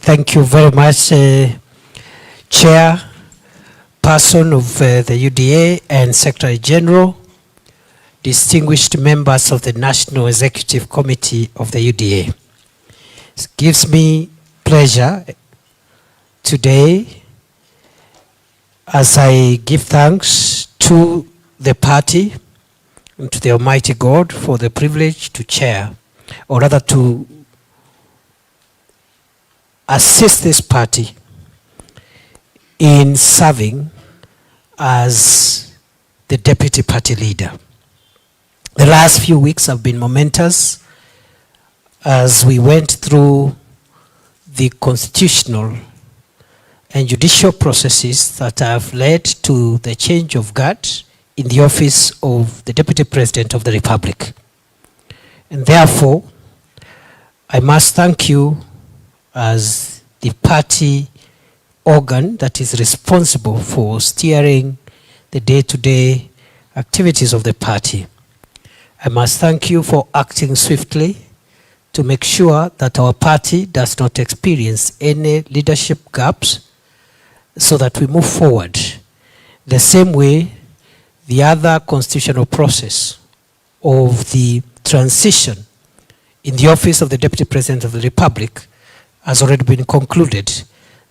Thank you very much, Chairperson of the UDA and Secretary General, distinguished members of the National Executive Committee of the UDA. It gives me pleasure today as I give thanks to the party and to the Almighty God for the privilege to chair, or rather to assist this party in serving as the deputy party leader. The last few weeks have been momentous as we went through the constitutional and judicial processes that have led to the change of guard in the office of the Deputy President of the Republic. And therefore, I must thank you as the party organ that is responsible for steering the day-to-day activities of the party. I must thank you for acting swiftly to make sure that our party does not experience any leadership gaps so that we move forward the same way the other constitutional process of the transition in the office of the Deputy President of the Republic has already been concluded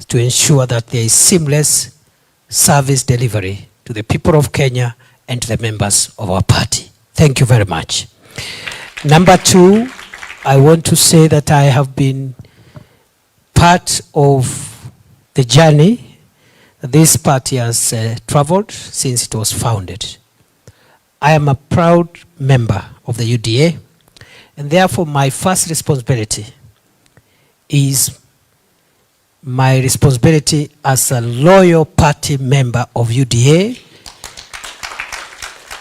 to ensure that there is seamless service delivery to the people of Kenya and to the members of our party. Thank you very much. Number two, I want to say that I have been part of the journey that this party has traveled since it was founded. I am a proud member of the UDA, and therefore my first responsibility is my responsibility as a loyal party member of UDA,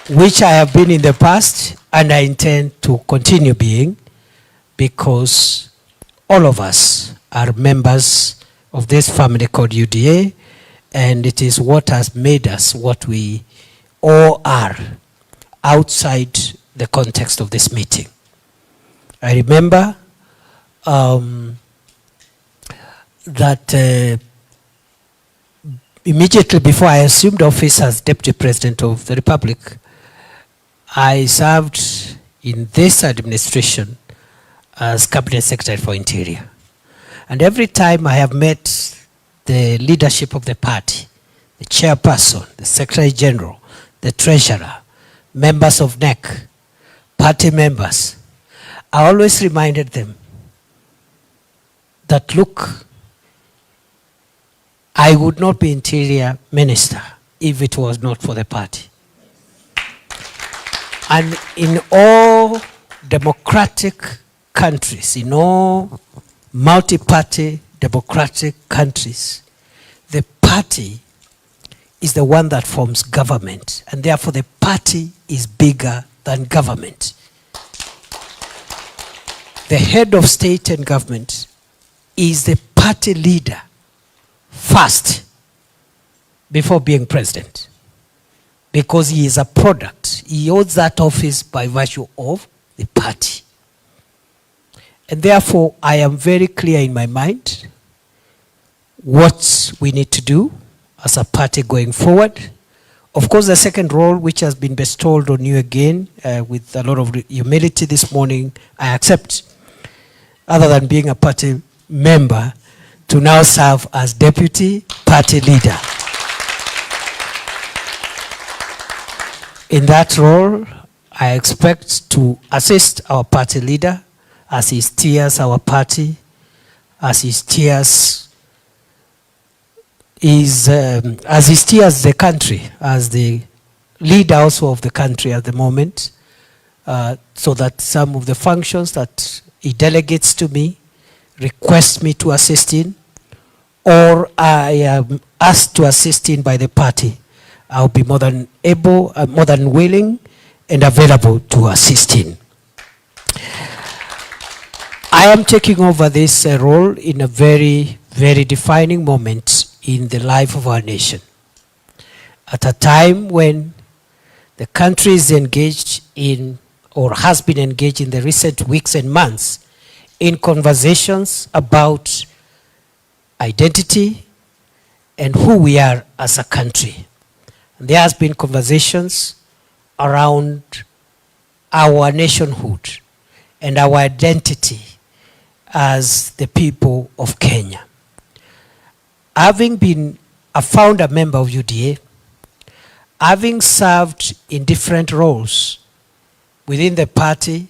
which I have been in the past and I intend to continue being, because all of us are members of this family called UDA, and it is what has made us what we all are outside the context of this meeting. I remember that immediately before I assumed office as Deputy President of the Republic, I served in this administration as Cabinet Secretary for Interior. And every time I have met the leadership of the party, the chairperson, the Secretary General, the Treasurer, members of NEC, party members, I always reminded them that, look, I would not be Interior Minister if it was not for the party. And in all democratic countries, in all multi-party democratic countries, the party is the one that forms government, and therefore the party is bigger than government. The head of state and government is the party leader first before being president, because he is a product. He holds that office by virtue of the party. And therefore, I am very clear in my mind what we need to do as a party going forward. Of course, the second role, which has been bestowed on you again with a lot of humility this morning, I accept, other than being a party member, to now serve as deputy party leader. In that role, I expect to assist our party leader as he steers our party, as he steers the country, as the leader also of the country at the moment, so that some of the functions that he delegates to me, requests me to assist in, or I am asked to assist in by the party, I'll be more than able, more than willing and available to assist in. I am taking over this role in a very, very defining moment in the life of our nation. At a time when the country is engaged in, or has been engaged in the recent weeks and months, in conversations about identity, and who we are as a country. And there has been conversations around our nationhood and our identity as the people of Kenya. Having been a founder member of UDA, having served in different roles within the party,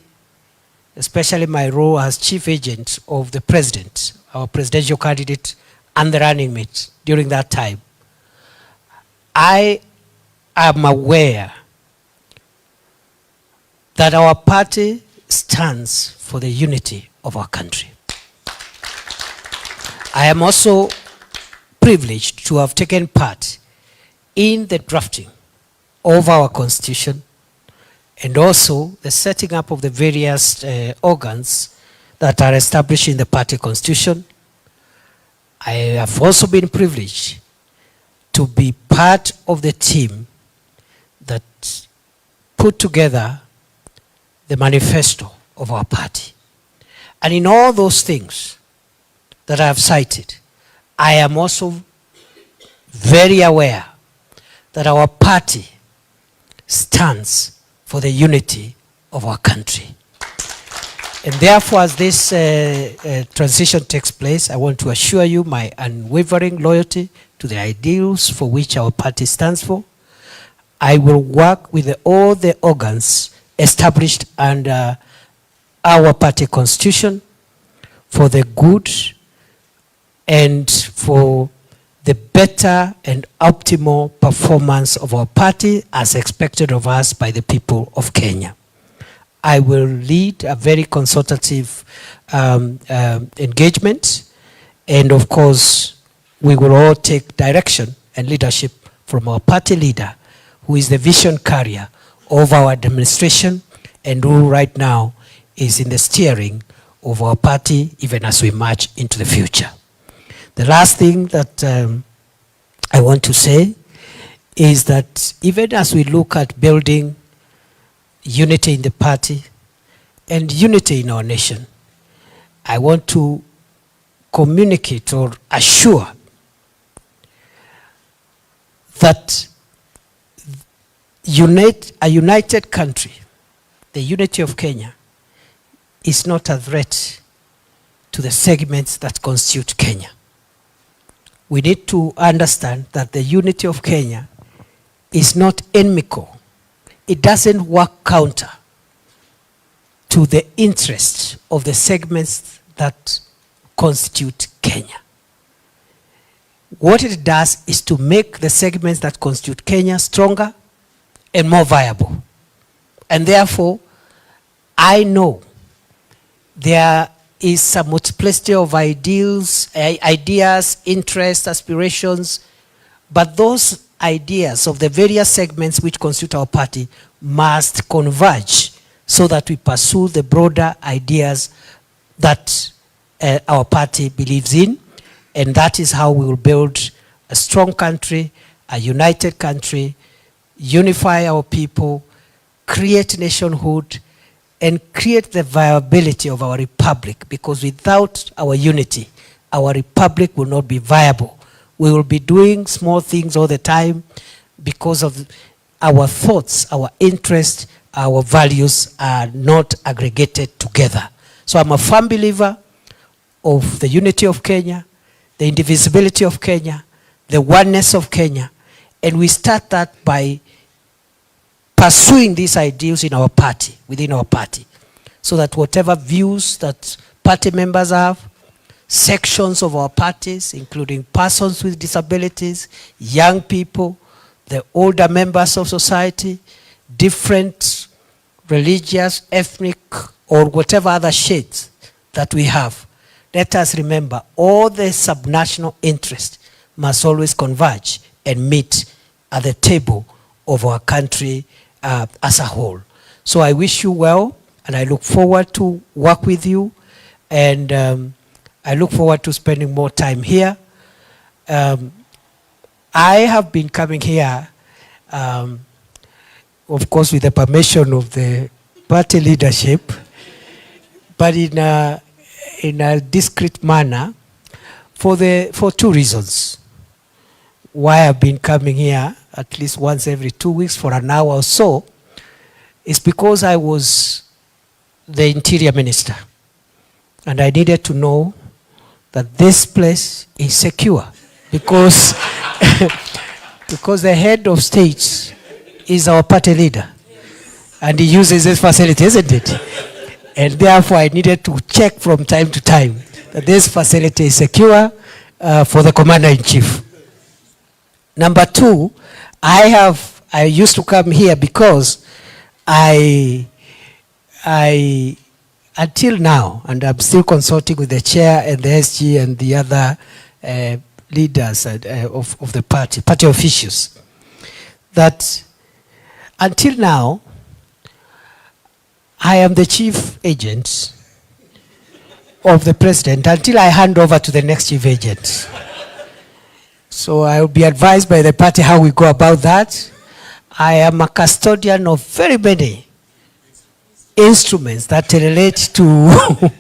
especially my role as chief agent of the president, our presidential candidate, and the running mate during that time, I am aware that our party stands for the unity of our country. I am also privileged to have taken part in the drafting of our constitution and also the setting up of the various organs that are established in the party constitution. I have also been privileged to be part of the team that put together the manifesto of our party. And in all those things that I have cited, I am also very aware that our party stands for the unity of our country. And therefore, as this transition takes place, I want to assure you my unwavering loyalty to the ideals for which our party stands for. I will work with all the organs established under our party constitution for the good and for the better and optimal performance of our party as expected of us by the people of Kenya. I will lead a very consultative engagement, and of course we will all take direction and leadership from our party leader, who is the vision carrier of our administration and who right now is in the steering of our party even as we march into the future. The last thing that I want to say is that even as we look at building unity in the party and unity in our nation, I want to communicate or assure that a united country, the unity of Kenya, is not a threat to the segments that constitute Kenya. We need to understand that the unity of Kenya is not inimical. It doesn't work counter to the interests of the segments that constitute Kenya. What it does is to make the segments that constitute Kenya stronger and more viable. And therefore, I know there is a multiplicity of ideas, interests, aspirations, but those ideas of the various segments which constitute our party must converge so that we pursue the broader ideas that our party believes in, and that is how we will build a strong country, a united country, unify our people, create nationhood, and create the viability of our republic, because without our unity, our republic will not be viable. We will be doing small things all the time because of our thoughts, our interests, our values are not aggregated together. So I'm a firm believer of the unity of Kenya, the indivisibility of Kenya, the oneness of Kenya, and we start that by pursuing these ideals in our party, within our party, so that whatever views that party members have, sections of our parties, including persons with disabilities, young people, the older members of society, different religious, ethnic, or whatever other shades that we have, let us remember all the subnational interests must always converge and meet at the table of our country as a whole. So I wish you well, and I look forward to work with you, and I look forward to spending more time here. I have been coming here, of course, with the permission of the party leadership, but in a discreet manner, for two reasons. Why I've been coming here at least once every 2 weeks for an hour or so is because I was the Interior Minister and I needed to know that this place is secure because because the head of state is our party leader and he uses this facility, isn't it? And therefore I needed to check from time to time that this facility is secure for the Commander-in-Chief. Number two, I used to come here because I until now, and I'm still consulting with the chair and the SG and the other leaders of the party officials, that until now, I am the chief agent of the president until I hand over to the next chief agent. So I will be advised by the party how we go about that. I am a custodian of very many instruments that relate to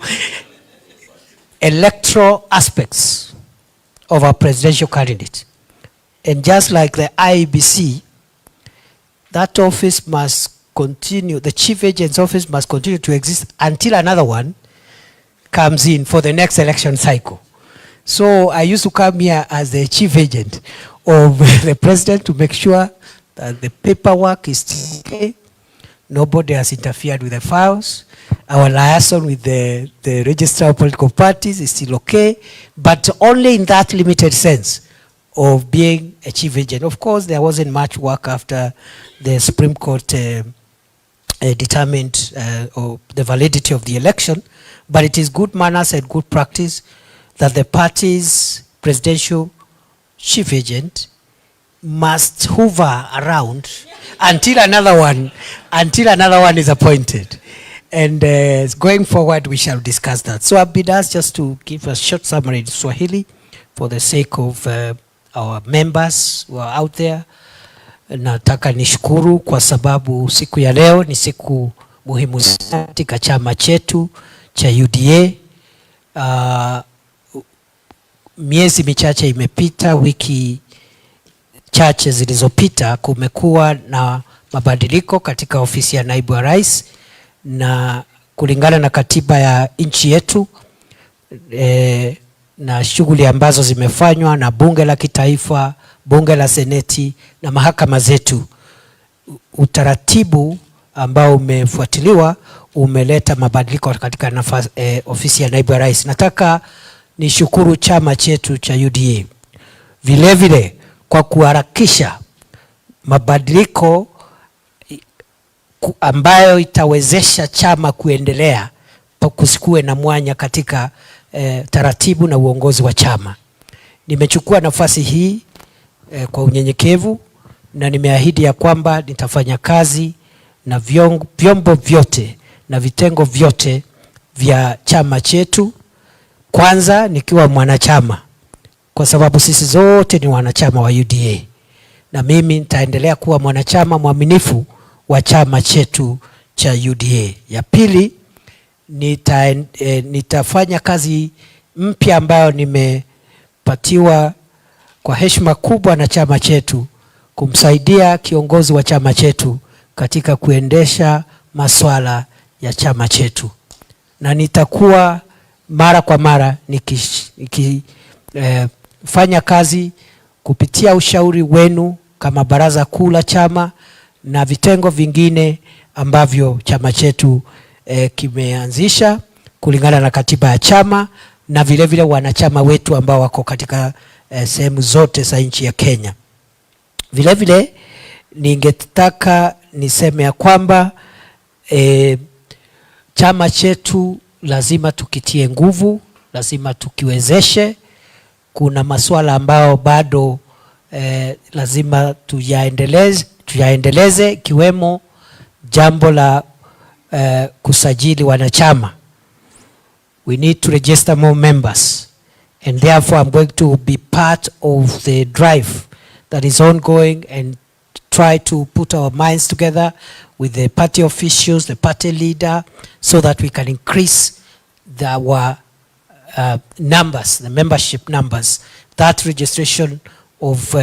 electoral aspects of our presidential candidate. And just like the IEBC, that office must continue, the chief agent's office must continue to exist until another one comes in for the next election cycle. So I used to come here as the chief agent of the president to make sure that the paperwork is okay. Nobody has interfered with the files. Our liaison with the registrar of political parties is still okay, but only in that limited sense of being a chief agent. Of course, there wasn't much work after the Supreme Court determined the validity of the election, but it is good manners and good practice that the party's presidential chief agent must hover around until another one is appointed. And going forward, we shall discuss that. So I've been asked just to give a short summary in Swahili for the sake of our members who are out there. Nataka nishukuru kwa sababu siku ya leo ni siku muhimu sana katika chama chetu cha UDA. Miezi michache imepita, wiki chache zilizopita, kumekuwa na mabadiliko katika ofisi ya naibu wa rais, na kulingana na katiba ya nchi yetu na shughuli ambazo zimefanywa na bunge la kitaifa, bunge la seneti na mahakama zetu, utaratibu ambao umefuatiliwa umeleta mabadiliko katika ofisi ya naibu wa rais. Nataka nishukuru chama chetu cha UDA vile vile kwa kuharakisha mabadiliko ambayo itawezesha chama kuendelea, kusikue na mwanya katika taratibu na uongozi wa chama. Nimechukua nafasi hii kwa unyenyekevu na nimeahidi ya kwamba nitafanya kazi na vyombo vyote na vitengo vyote vya chama chetu, kwanza nikiwa mwanachama, kwa sababu sisi zote ni wanachama wa UDA, na mimi nitaendelea kuwa mwanachama mwaminifu wa chama chetu cha UDA. Ya pili, nitafanya kazi mpya ambayo nimepatiwa kwa heshima kubwa na chama chetu, kumsaidia kiongozi wa chama chetu katika kuendesha masuala ya chama chetu, na nitakuwa mara kwa mara nikifanya kazi kupitia ushauri wenu kama baraza kuu la chama na vitengo vingine ambavyo chama chetu kimeanzisha kulingana na katiba ya chama, na vile vile wanachama wetu ambao wako katika sehemu zote za nchi ya Kenya. Vile vile ningetaka niseme ya kwamba chama chetu lazima tukitie nguvu, lazima tukiwezeshe. Kuna masuala ambayo bado lazima tuyaendeleze, ikiwemo jambo la kusajili wanachama. We need to register more members, and therefore I'm going to be part of the drive that is ongoing and try to put our minds together with the party officials, the party leader, so that we can increase our numbers, the membership numbers. That registration of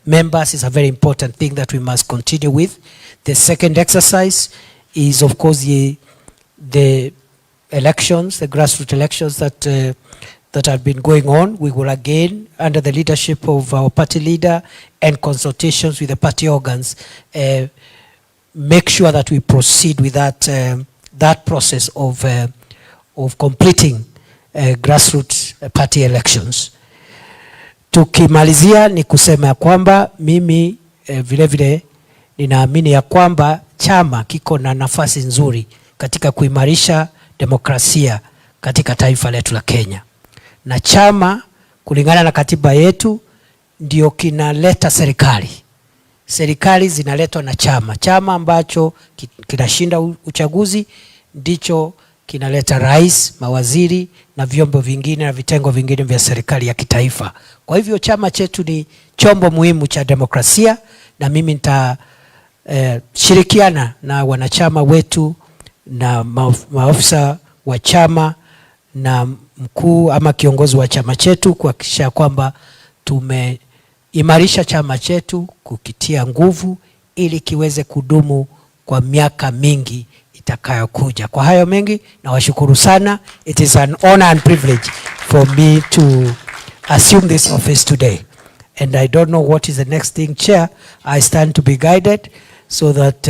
members is a very important thing that we must continue with. The second exercise is, of course, the elections, the grassroots elections that have been going on. We will again, under the leadership of our party leader and consultations with the party organs, make sure that we proceed with that process of completing grassroots party elections. Tukimalizia ni kusema ya kwamba mimi vile vile ninaamini ya kwamba chama kiko na nafasi nzuri katika kuimarisha demokrasia katika taifa letu la Kenya. Na chama kulingana na katiba yetu ndio kinaleta serikali. Serikali zinaletwa na chama. Chama ambacho kinashinda uchaguzi ndicho kinaleta rais, mawaziri na vyombo vingine na vitengo vingine vya serikali ya kitaifa. Kwa hivyo chama chetu ni chombo muhimu cha demokrasia, na mimi nitashirikiana na wanachama wetu na maafisa wa chama na mkuu ama kiongozi wa chama chetu kuhakikisha kwamba tumeimarisha chama chetu, kukitia nguvu ili kiweze kudumu kwa miaka mingi itakayokuja. Kwa hayo mengi na washukuru sana. It is an honor and privilege for me to assume this office today. And I don't know what is the next thing, Chair. I stand to be guided so that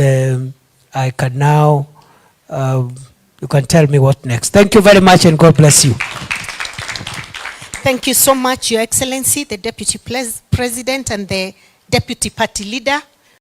I can now, you can tell me what next. Thank you very much and God bless you. Thank you so much, Your Excellency, the Deputy President and the Deputy Party Leader.